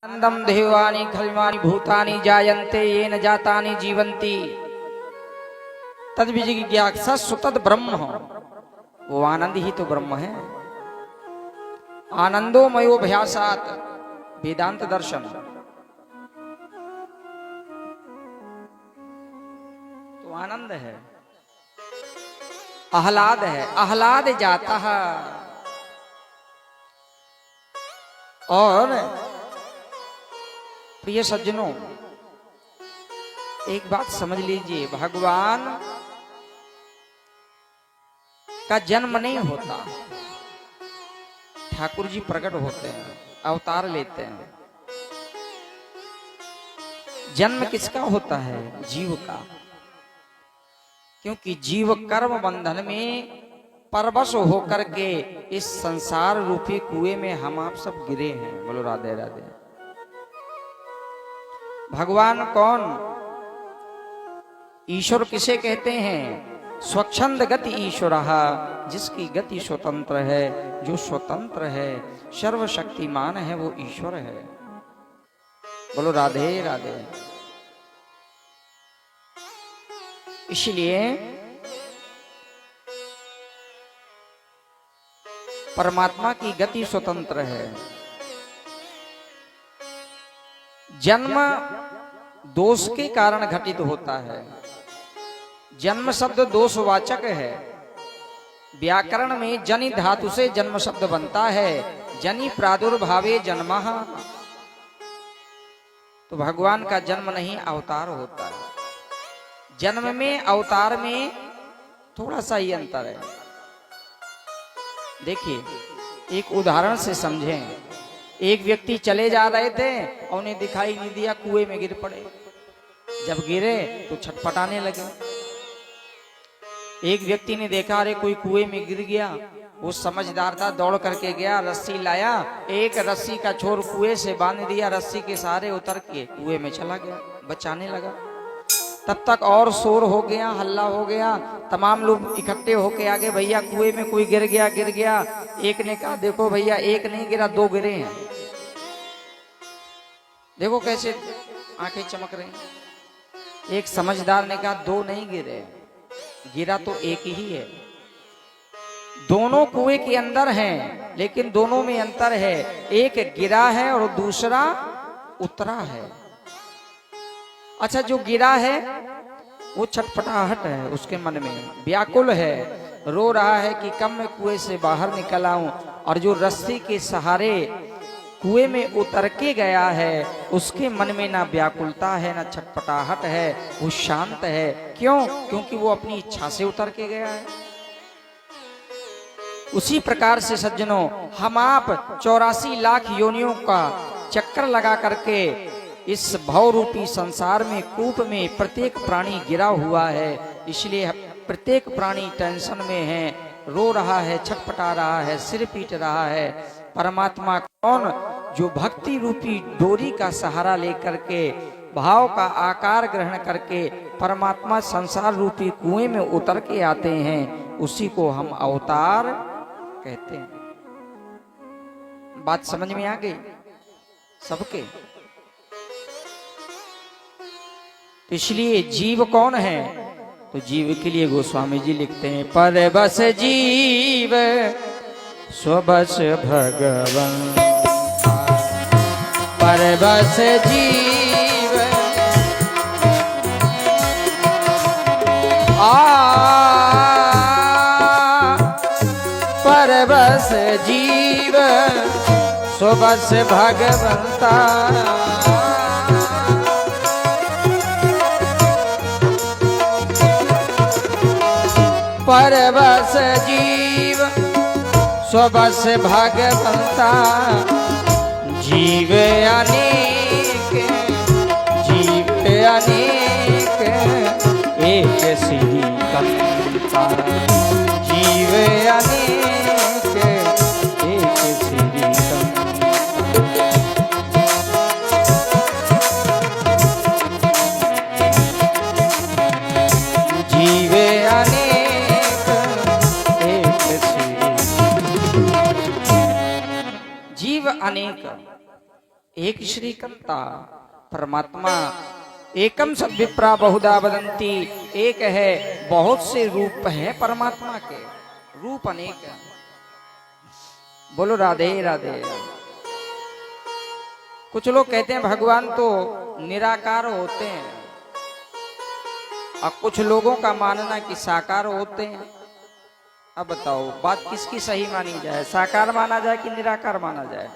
आनंदम देवानि खल्वानि भूतानि जायन्ते येन जातानि जीवन्ति तद्विजिज्ञासा सुतद ब्रह्म। वो आनंद ही तो ब्रह्म है। आनंदो मयोभ्यासात वेदांत दर्शन। तो आनंद है, आह्लाद है, आह्लाद जाता है। और प्रिय सज्जनों, एक बात समझ लीजिए, भगवान का जन्म नहीं होता, ठाकुर जी प्रकट होते हैं, अवतार लेते हैं। जन्म किसका होता है? जीव का। क्योंकि जीव कर्म बंधन में परवश होकर के इस संसार रूपी कुएं में हम आप सब गिरे हैं। बोलो राधे राधे। भगवान कौन? ईश्वर किसे कहते हैं? स्वच्छंद गति ईश्वर, जिसकी गति स्वतंत्र है, जो स्वतंत्र है, सर्वशक्तिमान है, वो ईश्वर है। बोलो राधे राधे। इसलिए परमात्मा की गति स्वतंत्र है। जन्म दोष के कारण घटित होता है। जन्म शब्द दोषवाचक है। व्याकरण में जनि धातु से जन्म शब्द बनता है। जनि प्रादुर्भावे जन्मः। तो भगवान का जन्म नहीं, अवतार होता है। जन्म में अवतार में थोड़ा सा ही अंतर है। देखिए, एक उदाहरण से समझें। एक व्यक्ति चले जा रहे थे, उन्हें दिखाई नहीं दिया, कुएं में गिर पड़े। जब गिरे तो छटपटाने लगे। एक व्यक्ति ने देखा, अरे कोई कुएं में गिर गया। वो समझदार था, दौड़ करके गया, रस्सी लाया, एक रस्सी का छोर कुएं से बांध दिया, रस्सी के सहारे उतर के कुएं में चला गया, बचाने लगा। तब तक और शोर हो गया, हल्ला हो गया, तमाम लोग इकट्ठे होके आगे, भैया कुएं में कोई गिर गया, गिर गया। एक ने कहा, देखो भैया, एक नहीं गिरा, दो गिरे हैं। देखो कैसे आंखें चमक रही हैं। एक समझदार ने कहा, दो नहीं गिरे, गिरा तो एक ही है। दोनों कुएं के अंदर हैं, लेकिन दोनों में अंतर है। एक गिरा है और दूसरा उतरा है। अच्छा, जो गिरा है वो छटपटाहट है, उसके मन में व्याकुल है, रो रहा है कि कब मैं कुएं से बाहर निकल आऊं। और जो रस्सी के सहारे कुएं में उतर के गया है, उसके मन में ना व्याकुलता है, ना छटपटाहट है, वो शांत है। क्यों? क्योंकि वो अपनी इच्छा से उतर के गया है। उसी प्रकार से सज्जनों, हम आप 84 लाख योनियों का चक्कर लगा करके इस भव रूपी संसार में, कूप में प्रत्येक प्राणी गिरा हुआ है। इसलिए प्रत्येक प्राणी टेंशन में है, रो रहा है, छटपटा रहा है, सिर पीट रहा है। परमात्मा कौन? जो भक्ति रूपी डोरी का सहारा लेकर के, भाव का आकार ग्रहण करके परमात्मा संसार रूपी कुएं में उतर के आते हैं, उसी को हम अवतार कहते हैं। बात समझ में आ गई सबके? इसलिए जीव कौन है? तो जीव के लिए गोस्वामी जी लिखते हैं, परबस जीव स्वबस भगवन। परबस जीव परबस जीव स्वबस भगवंता। परबस जीव स्वबस भगवंता। जीव अनेक, जीव अनेक, एक श्री कंता। जीव अनेक, एक श्री कंता। जीव अनेक, जीव अनेक। एक श्रीकंता परमात्मा एकम सद विप्रा बहुधा वदंती, एक है बहुत से रूप हैं परमात्मा के, रूप अनेक हैं। बोलो राधे राधे। कुछ लोग कहते हैं भगवान तो निराकार होते हैं, और कुछ लोगों का मानना कि साकार होते हैं। अब बताओ बात किसकी सही मानी जाए, साकार माना जाए कि निराकार माना जाए?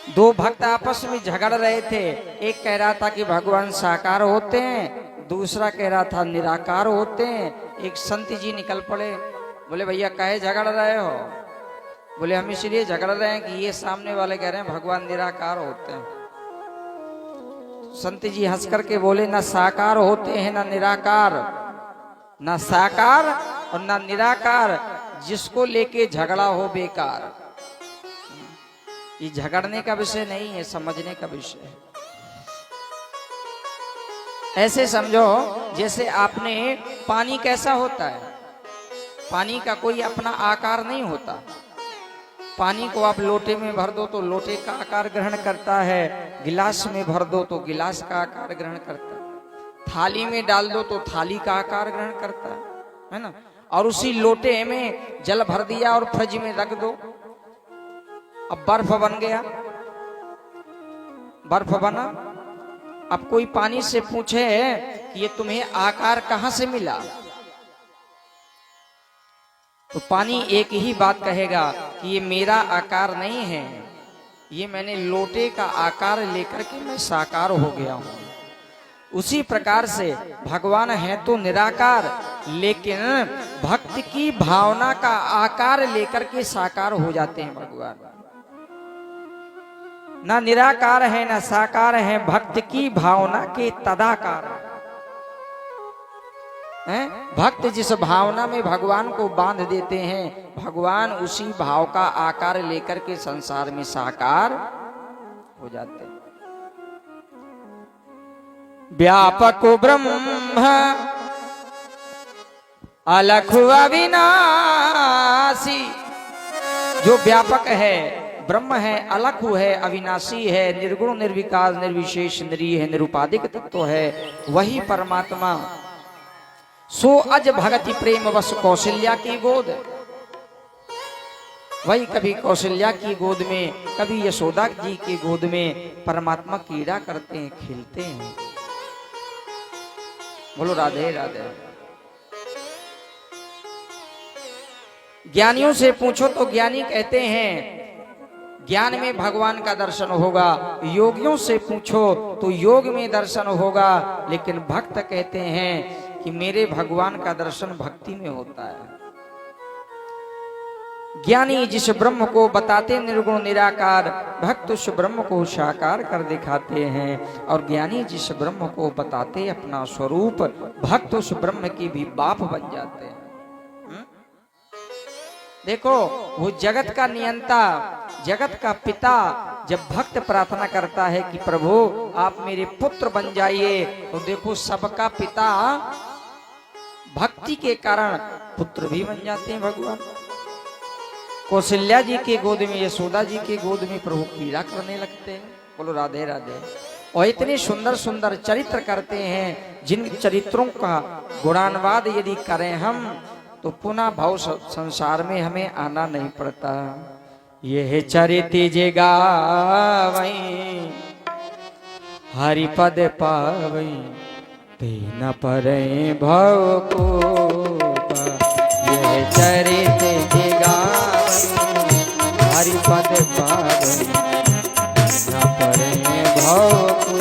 दो भक्त आपस में झगड़ रहे थे, एक कह रहा था कि भगवान साकार होते हैं, दूसरा कह रहा था निराकार होते हैं। एक संत जी निकल पड़े, बोले भैया काहे झगड़ रहे हो? बोले हम इसलिए झगड़ रहे हैं कि ये सामने वाले कह रहे हैं भगवान निराकार होते हैं। संत जी हंस करके बोले ना साकार होते हैं ना निराकार, ना साकार और ना निराकार, जिसको लेके झगड़ा हो बेकार। ये झगड़ने का विषय नहीं है, समझने का विषय है। ऐसे समझो जैसे आपने पानी कैसा होता है, पानी का कोई अपना आकार नहीं होता। पानी को आप लोटे में भर दो तो लोटे का आकार ग्रहण करता है, गिलास में भर दो तो गिलास का आकार ग्रहण करता है, थाली में डाल दो तो थाली का आकार ग्रहण करता है ना। और उसी लोटे में जल भर दिया और फ्रिज में रख दो, अब बर्फ बन गया, बर्फ बना। अब कोई पानी से पूछे कि ये तुम्हें आकार कहां से मिला, तो पानी एक ही बात कहेगा कि ये मेरा आकार नहीं है, ये मैंने लोटे का आकार लेकर के मैं साकार हो गया हूं। उसी प्रकार से भगवान है तो निराकार, लेकिन भक्त की भावना का आकार लेकर के साकार हो जाते हैं भगवान। ना निराकार है ना साकार है, भक्त की भावना के तदाकार है। भक्त जिस भावना में भगवान को बांध देते हैं, भगवान उसी भाव का आकार लेकर के संसार में साकार हो जाते हैं। व्यापक ब्रह्म अलख अविनाशी, जो व्यापक है, ब्रह्म है, अलख है, अविनाशी है, निर्गुण निर्विकार निर्विशेष निरीह है, निरुपाधिक तत्व है, वही परमात्मा। सो अज भगति प्रेम वश कौशल्या की गोद, वही कभी कौशल्या की गोद में, कभी यशोदा जी की गोद में परमात्मा क्रीड़ा करते हैं, खेलते हैं। बोलो राधे राधे। ज्ञानियों से पूछो तो ज्ञानी कहते हैं ज्ञान में भगवान का दर्शन होगा, योगियों से पूछो तो योग में दर्शन होगा, लेकिन भक्त कहते हैं कि मेरे भगवान का दर्शन भक्ति में होता है। ज्ञानी जिस ब्रह्म को बताते निर्गुण निराकार, भक्त उस ब्रह्म को साकार कर दिखाते हैं। और ज्ञानी जिस ब्रह्म को बताते अपना स्वरूप, भक्त उस ब्रह्म की भी बाप बन जाते हैं। देखो वो जगत का नियंता, जगत का पिता जब भक्त प्रार्थना करता है कि प्रभु आप मेरे पुत्र बन जाइए, तो देखो सबका पिता भक्ति के कारण पुत्र भी बन जाते हैं भगवान। कौशल्या जी के गोद में, यशोदा जी के गोद में प्रभु क्रीड़ा करने लगते हैं। बोलो राधे राधे। और इतने सुंदर सुंदर चरित्र करते हैं, जिन चरित्रों का गुणानुवाद यदि करें हम तो पुनः भव संसार में हमें आना नहीं पड़ता। यह चरित्र जे गावई हरिपद पावई, ते न परे भव को। यह चरित्र जे गावई हरिपद पावई, न परे भव को।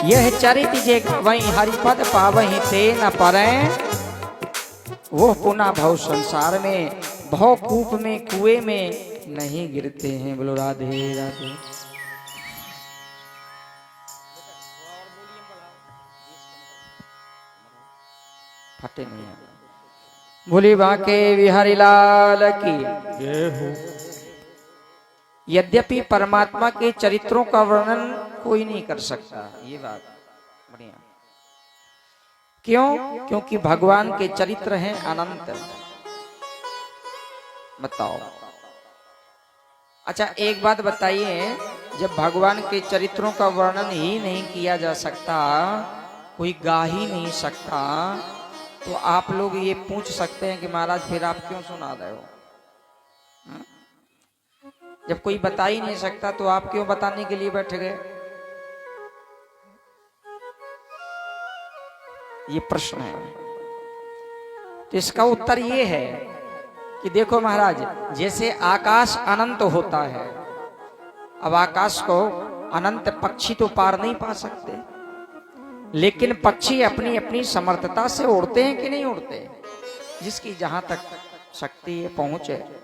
यह चरित जे वही हरिपद पावही, ते न परे वो पुनः भव संसार में, भव कूप में कुएं में नहीं गिरते हैं। बोलो राधे राधे। फटे नहीं है। भोले बाके बिहारी लाल की जय हो। यद्यपि परमात्मा के चरित्रों का वर्णन कोई नहीं कर सकता, ये बात बढ़िया। क्यों? क्योंकि भगवान के चरित्र हैं अनंत। बताओ। अच्छा एक बात बताइए, जब भगवान के चरित्रों का वर्णन ही नहीं किया जा सकता, कोई गा ही नहीं सकता, तो आप लोग ये पूछ सकते हैं कि महाराज फिर आप क्यों सुना रहे हो? जब कोई बता ही नहीं सकता तो आप क्यों बताने के लिए बैठ गए? ये प्रश्न है। तो इसका उत्तर ये है कि देखो महाराज, जैसे आकाश अनंत होता है, अब आकाश को अनंत पक्षी तो पार नहीं पा सकते, लेकिन पक्षी अपनी अपनी समर्थता से उड़ते हैं कि नहीं उड़ते? जिसकी जहां तक शक्ति है, पहुंच है।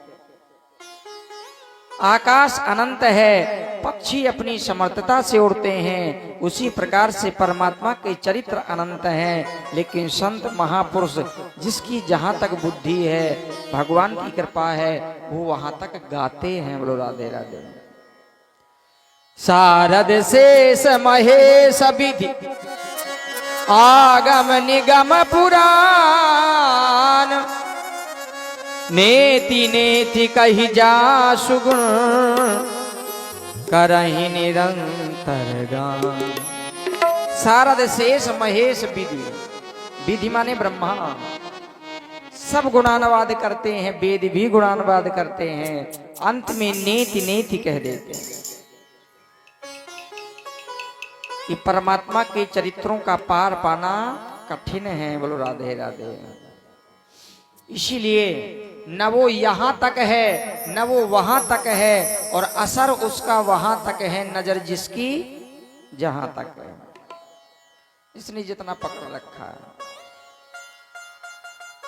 आकाश अनंत है, पक्षी अपनी समर्थता से उड़ते हैं, उसी प्रकार से परमात्मा के चरित्र अनंत हैं, लेकिन संत महापुरुष जिसकी जहां तक बुद्धि है, भगवान की कृपा है, वो वहां तक गाते हैं। बोलो राधे राधे। शारद शेष महेश विधि आगम निगम पुराण, नेति नेति कही जा सुगुण, करहि निरंतर गान। शारद शेष महेश विधि, विधि माने ब्रह्मा, सब गुणानुवाद करते हैं, वेद भी गुणानुवाद करते हैं, अंत में नेति नेति कह देते हैं कि परमात्मा के चरित्रों का पार पाना कठिन है। बोलो राधे राधे। इसीलिए न वो यहां तक है, न वो वहां तक है, और असर उसका वहां तक है, नजर जिसकी जहां तक है। इसने जितना पकड़ रखा है।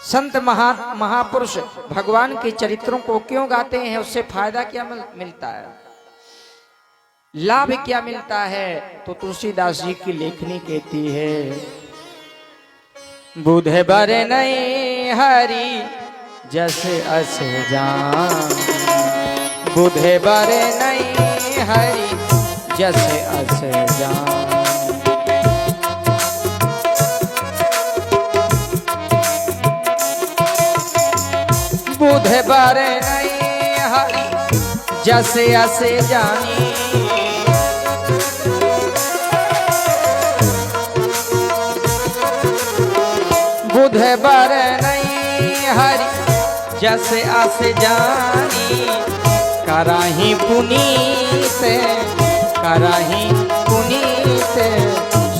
संत महापुरुष भगवान के चरित्रों को क्यों गाते हैं? उससे फायदा क्या मिलता है, लाभ क्या मिलता है? तो तुलसीदास जी की लेखनी कहती है, बुध बर नहीं हरि जस अस जान, बुध बर नहीं हरि जस अस जान। बुध बर नहीं हरि जस अस जानी, बुध बर नहीं हरि जस अस जानी, कराही पुनीत कराही पुनीत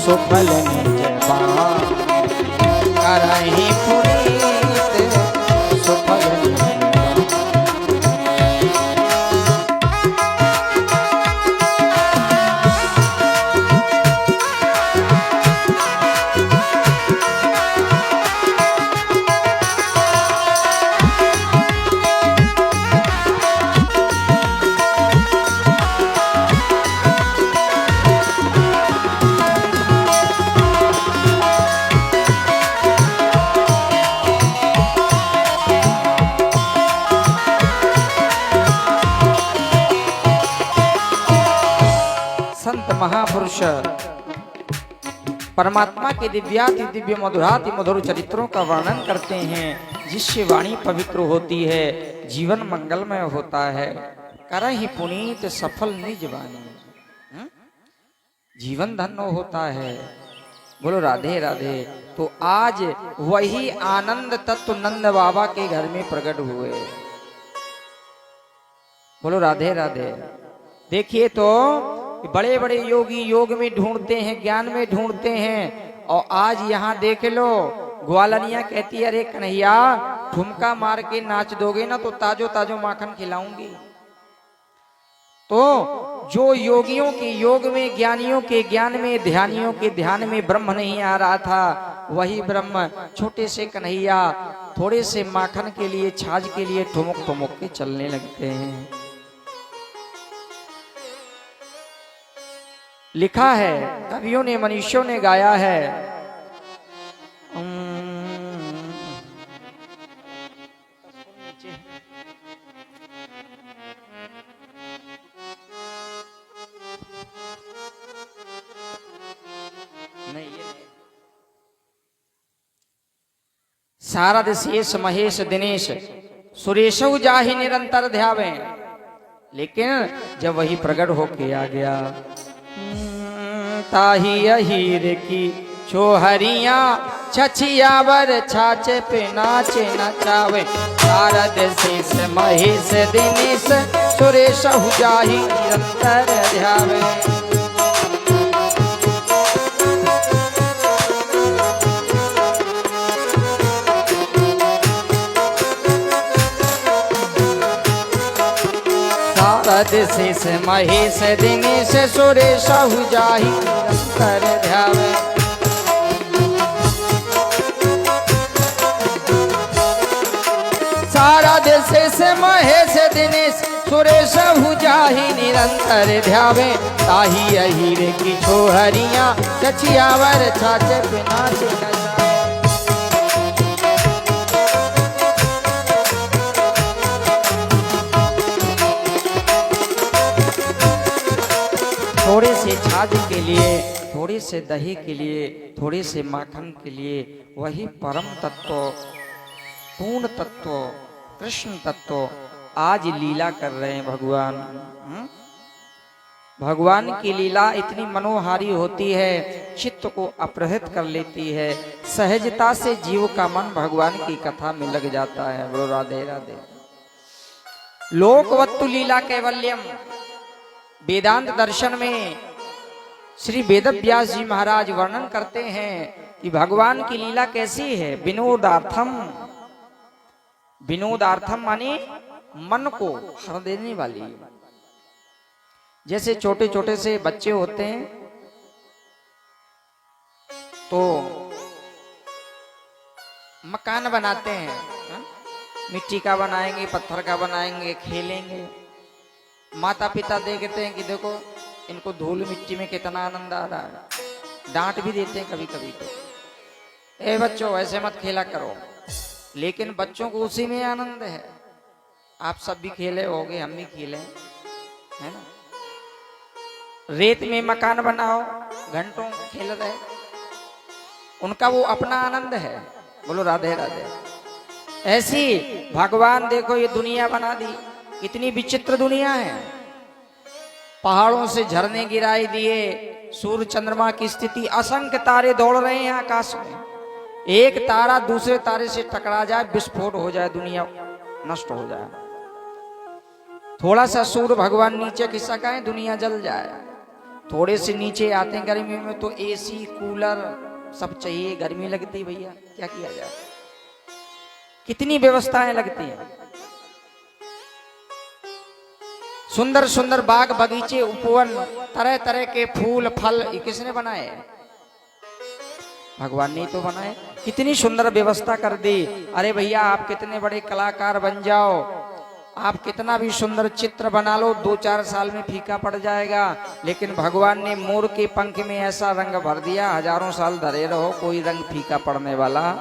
सुफल निज बान, कराही पुनीत सुफल निज बान। संत महापुरुष परमात्मा के दिव्याति दिव्य मधुराति मधुर चरित्रों का वर्णन करते हैं, जिससे वाणी पवित्र होती है, जीवन मंगलमय होता है। करहि पुनीत सफल निज वाणी, जीवन धन्य होता है। बोलो राधे राधे। तो आज वही आनंद तत्व नंद बाबा के घर में प्रकट हुए। बोलो राधे राधे। देखिए तो बड़े बड़े योगी योग में ढूंढते हैं, ज्ञान में ढूंढते हैं, और आज यहाँ देख लो ग्वालनिया कहती है, अरे कन्हैया ठुमका मार के नाच दोगे ना तो ताजो ताजो माखन खिलाऊंगी। तो जो योगियों के योग में, ज्ञानियों के ज्ञान में, ध्यानियों के ध्यान में ब्रह्म नहीं आ रहा था, वही ब्रह्म छोटे से कन्हैया थोड़े से माखन के लिए, छाछ के लिए ठुमुक ठुमुक के चलने लगते हैं। लिखा है, कवियों ने, मनुष्यों ने गाया है, नहीं ये नहीं। शारद शेष महेश दिनेश सुरेशु जाहि निरंतर ध्यावे, लेकिन जब वही प्रकट होके आ गया, ताही अहीर की छोहरिया छछियावर छाचे पे नाचे नचावे, शारद शेष महेश दिनेश सुरेश जाहि निरंतर ध्यावे। शारद शेष महेश दिनेश सुरेश जाहि निरंतर ध्यावे। शारद शेष महेश दिनेश सुरेश जाहि निरंतर ध्यावे, ताही अहीर की छोहरिया छछियावर छाचे पे नाचे नचावे। थोड़े से छाछ के लिए, थोड़े से दही के लिए, थोड़े से माखन के लिए वही परम तत्व, पूर्ण तत्व, कृष्ण तत्व आज लीला कर रहे हैं भगवान। भगवान की लीला इतनी मनोहारी होती है, चित्त को अपहृत कर लेती है, सहजता से जीव का मन भगवान की कथा में लग जाता है। बोलो राधे राधे। लोकवत्तु लीला कैवल्यम, वेदांत दर्शन में श्री वेदव्यास जी महाराज वर्णन करते हैं कि भगवान की लीला कैसी है। विनोदार्थम, विनोदार्थम माने मन को हर देने वाली। जैसे छोटे छोटे से बच्चे होते हैं तो मकान बनाते हैं, मिट्टी का बनाएंगे, पत्थर का बनाएंगे, खेलेंगे। माता पिता देखते हैं कि देखो इनको धूल मिट्टी में कितना आनंद आ रहा है, डांट भी देते हैं कभी कभी तो, ए बच्चों ऐसे मत खेला करो, लेकिन बच्चों को उसी में आनंद है। आप सब भी खेले होगे, हम भी खेले, है ना। रेत में मकान बनाओ, घंटों खेल रहे, उनका वो अपना आनंद है। बोलो राधे राधे। ऐसी भगवान देखो ये दुनिया बना दी, कितनी विचित्र दुनिया है। पहाड़ों से झरने गिराए दिए, सूर्य चंद्रमा की स्थिति, असंख्य तारे दौड़ रहे हैं आकाश में। एक तारा दूसरे तारे से टकरा जाए, विस्फोट हो जाए, दुनिया नष्ट हो जाए। थोड़ा सा सूर्य भगवान नीचे खिसका है, दुनिया जल जाए। थोड़े से नीचे आते हैं गर्मी में तो एसी कूलर सब चाहिए, गर्मी लगती भैया, क्या किया जाए। कितनी व्यवस्थाएं लगती हैं। सुंदर सुंदर बाग बगीचे, उपवन, तरह तरह के फूल फल, ये किसने बनाए? भगवान ने तो बनाए। कितनी सुंदर व्यवस्था कर दी। अरे भैया आप कितने बड़े कलाकार बन जाओ, आप कितना भी सुंदर चित्र बना लो, 2-4 साल में फीका पड़ जाएगा। लेकिन भगवान ने मोर के पंख में ऐसा रंग भर दिया, हजारों साल धरे रहो, कोई रंग फीका पड़ने वाला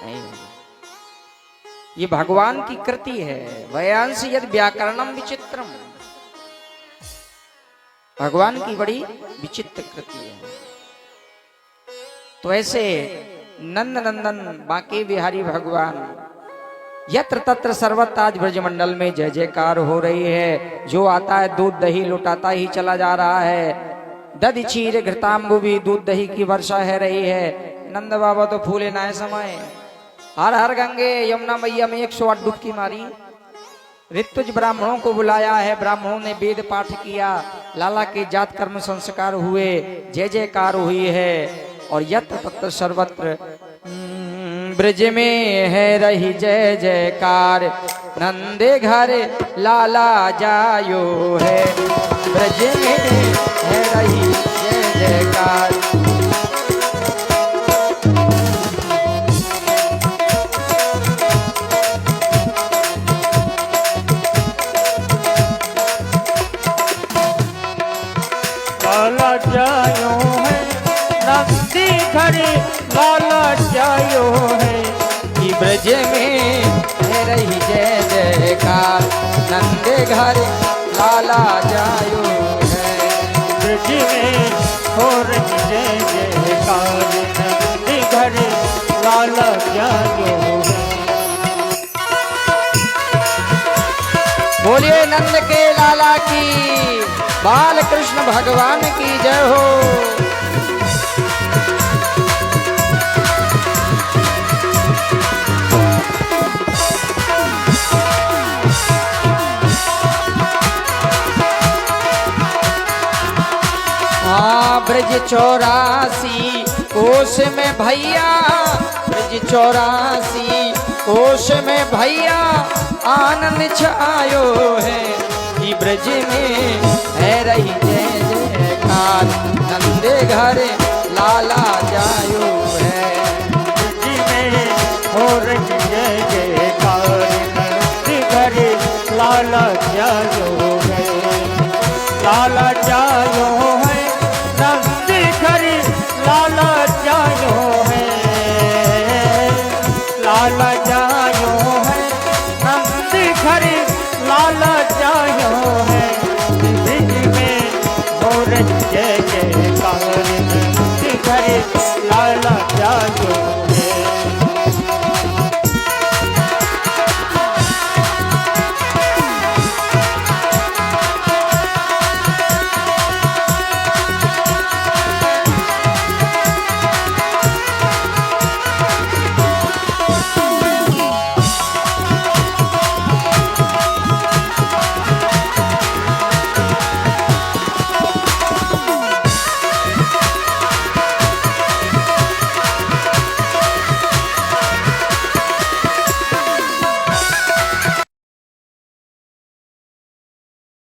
नहीं। ये भगवान की कृति है। वयांश यद व्याकरणम विचित्रम, भगवान की बड़ी विचित्र कृति है। तो ऐसे नंद नंदन बांके बिहारी भगवान, यत्र तत्र सर्वत्र आज ब्रजमंडल में जय जयकार हो रही है। जो आता है दूध दही लुटाता ही चला जा रहा है। दधि क्षीर घृतांबु भी दूध दही की वर्षा है रही है। नंद बाबा तो फूले ना समय, हर हर गंगे यमुना मैया में 108 डुबकी मारी। ऋतुज ब्राह्मणों को बुलाया है, ब्राह्मणों ने वेद पाठ किया, लाला के जात कर्म संस्कार हुए, जय जयकार हुई है। और यत्र तत्र सर्वत्र ब्रज में है रही जय जयकार। नंदे घर लाला जायो है, ब्रज में है रही जय जयकार। लाला जायो है, नंदी घरे लाला जायो है, कि ब्रज में है रही जय जयकार। नंदे घर लाला जायो है, ब्रज में हो रही जय जयकार नंदी घरे लाला जायो है। बोलिए नंद के लाला की, बाल कृष्ण भगवान की जय हो। ब्रज 84 कोश में भैया, ब्रज 84 कोश में भैया आनंद छायो है। कि ब्रज में है रही जय जयकार नंदे घर लाला जायो है। ब्रज में हो रही